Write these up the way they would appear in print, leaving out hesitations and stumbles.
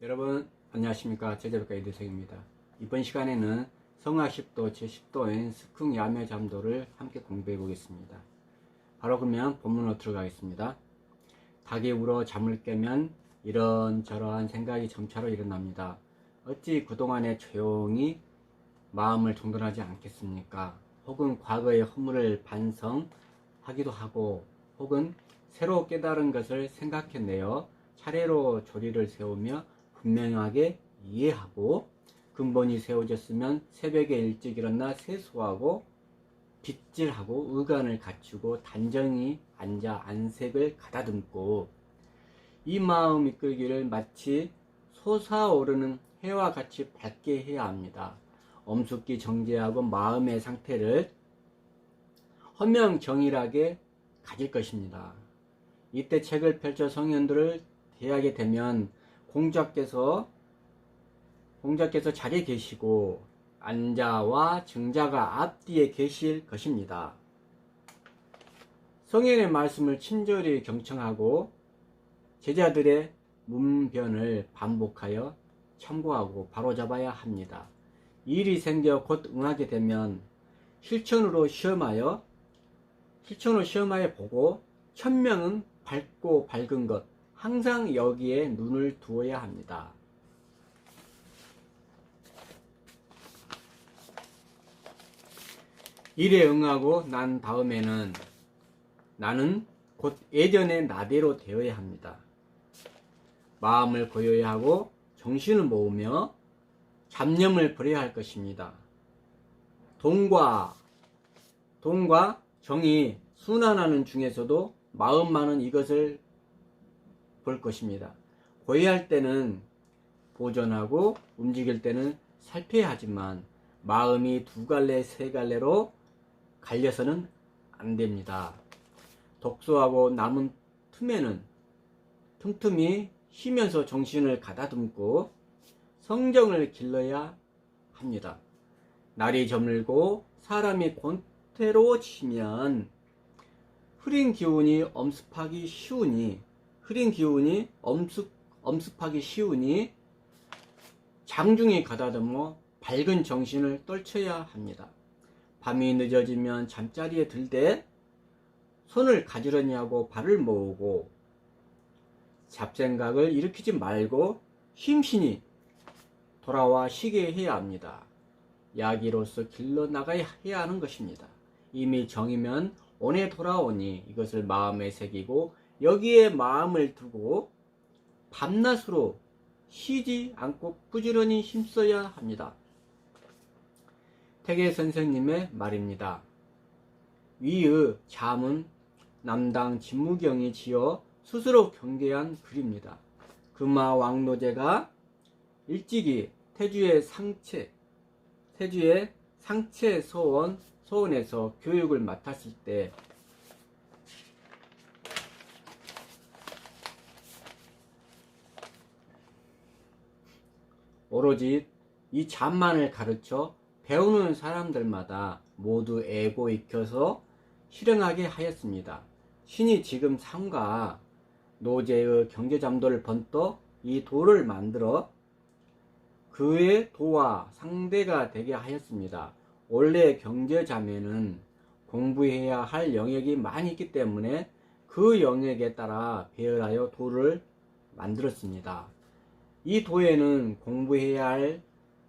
여러분 안녕하십니까. 제자백과 이대성입니다. 이번 시간에는 성악십도 제10도인 스쿵야매잠도를 함께 공부해 보겠습니다. 바로 그러면 본문으로 들어가겠습니다. 닭이 울어 잠을 깨면 이런저런 생각이 점차로 일어납니다. 어찌 그동안에 조용히 마음을 정돈하지 않겠습니까? 혹은 과거의 허물을 반성하기도 하고, 혹은 새로 깨달은 것을 생각해내어 차례로 조리를 세우며 분명하게 이해하고, 근본이 세워졌으면 새벽에 일찍 일어나 세수하고 빗질하고 의관을 갖추고 단정히 앉아 안색을 가다듬고, 이 마음 이끌기를 마치 솟아오르는 해와 같이 밝게 해야 합니다. 엄숙히 정제하고 마음의 상태를 헌명정일하게 가질 것입니다. 이때 책을 펼쳐 성현들을 대하게 되면 공자께서 자리에 계시고 안자와 증자가 앞뒤에 계실 것입니다. 성현의 말씀을 친절히 경청하고 제자들의 문변을 반복하여 참고하고 바로잡아야 합니다. 일이 생겨 곧 응하게 되면 실천으로 시험하여 보고 천명은 밝고 밝은 것, 항상 여기에 눈을 두어야 합니다. 일에 응하고 난 다음에는 나는 곧 예전의 나대로 되어야 합니다. 마음을 고요히 하고 정신을 모으며 잡념을 버려야 할 것입니다. 돈과 정이 순환하는 중에서도 마음만은 이것을 볼 것입니다. 고요할 때는 보존하고 움직일 때는 살펴야 하지만 마음이 두 갈래 세 갈래로 갈려서는 안 됩니다. 독소하고 남은 틈에는 틈틈이 쉬면서 정신을 가다듬고 성정을 길러야 합니다. 날이 저물고 사람이 곤태로워지면 흐린 기운이 엄습하기 쉬우니 장중에 가다듬어 밝은 정신을 떨쳐야 합니다. 밤이 늦어지면 잠자리에 들되 손을 가지런히 하고 발을 모으고 잡생각을 일으키지 말고 힘신이 돌아와 쉬게 해야 합니다. 야기로서 길러나가야 하는 것입니다. 이미 정이면 온에 돌아오니 이것을 마음에 새기고 여기에 마음을 두고 밤낮으로 쉬지 않고 부지런히 힘써야 합니다. 태계 선생님의 말입니다. 위의 잠은 남당 진무경이 지어 스스로 경계한 글입니다. 금화 왕노제가 일찍이 태주의 상체 서원에서 교육을 맡았을 때 오로지 이 잠만을 가르쳐 배우는 사람들마다 모두 애고 익혀서 실행하게 하였습니다. 신이 지금 삼가 노제의 경제잠도를 번떠 이 도를 만들어 그의 도와 상대가 되게 하였습니다. 원래 경제잠에는 공부해야 할 영역이 많이 있기 때문에 그 영역에 따라 배열하여 도를 만들었습니다. 이 도에는 공부해야 할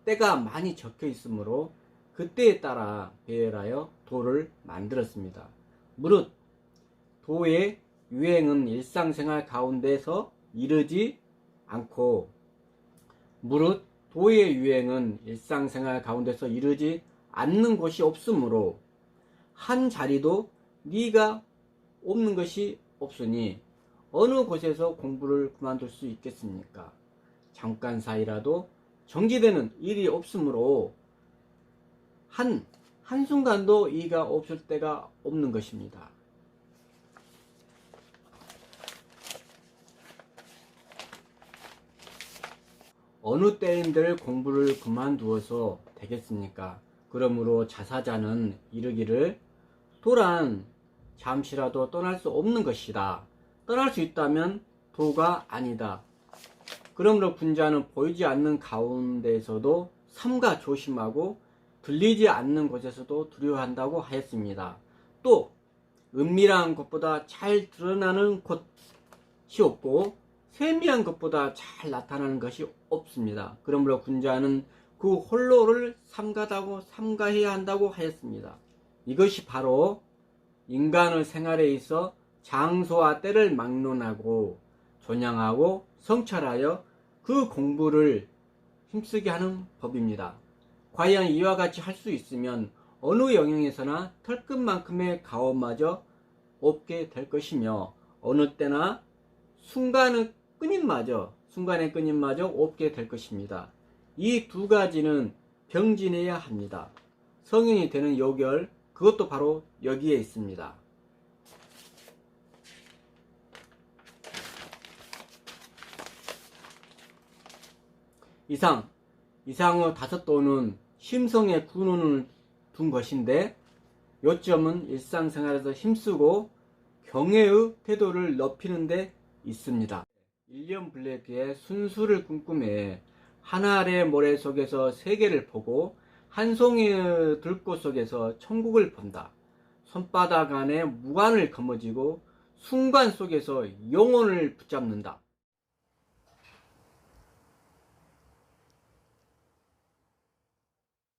때가 많이 적혀 있으므로 그때에 따라 배열하여 도를 만들었습니다. 무릇 도의 유행은 일상생활 가운데서 이르지 않고 않는 곳이 없으므로 한 자리도 네가 없는 것이 없으니 어느 곳에서 공부를 그만둘 수 있겠습니까? 잠깐 사이라도 정지되는 일이 없으므로 한순간도 이가 없을 때가 없는 것입니다. 어느 때인들 공부를 그만두어서 되겠습니까? 그러므로 자사자는 이르기를 도란 잠시라도 떠날 수 없는 것이다. 떠날 수 있다면 도가 아니다. 그러므로 군자는 보이지 않는 가운데에서도 삼가 조심하고 들리지 않는 곳에서도 두려워한다고 하였습니다. 또 은밀한 것보다 잘 드러나는 것이 없고 세미한 것보다 잘 나타나는 것이 없습니다. 그러므로 군자는 그 홀로를 삼가다고 삼가해야 한다고 하였습니다. 이것이 바로 인간의 생활에 있어 장소와 때를 막론하고 존양하고 성찰하여 그 공부를 힘쓰게 하는 법입니다. 과연 이와 같이 할 수 있으면 어느 영역에서나 털끝만큼의 가업마저 없게 될 것이며 어느 때나 순간의 끊임마저 없게 될 것입니다. 이 두 가지는 병진해야 합니다. 성인이 되는 요결, 그것도 바로 여기에 있습니다. 이상의 다섯 도는 심성의 군원을 둔 것인데 요점은 일상생활에서 힘쓰고 경애의 태도를 높이는 데 있습니다. 일념불례기에 순수를 꿈꾸며 하늘의 모래 속에서 세계를 보고 한 송이의 들꽃 속에서 천국을 본다. 손바닥 안에 무관을 거머쥐고 순간 속에서 영혼을 붙잡는다.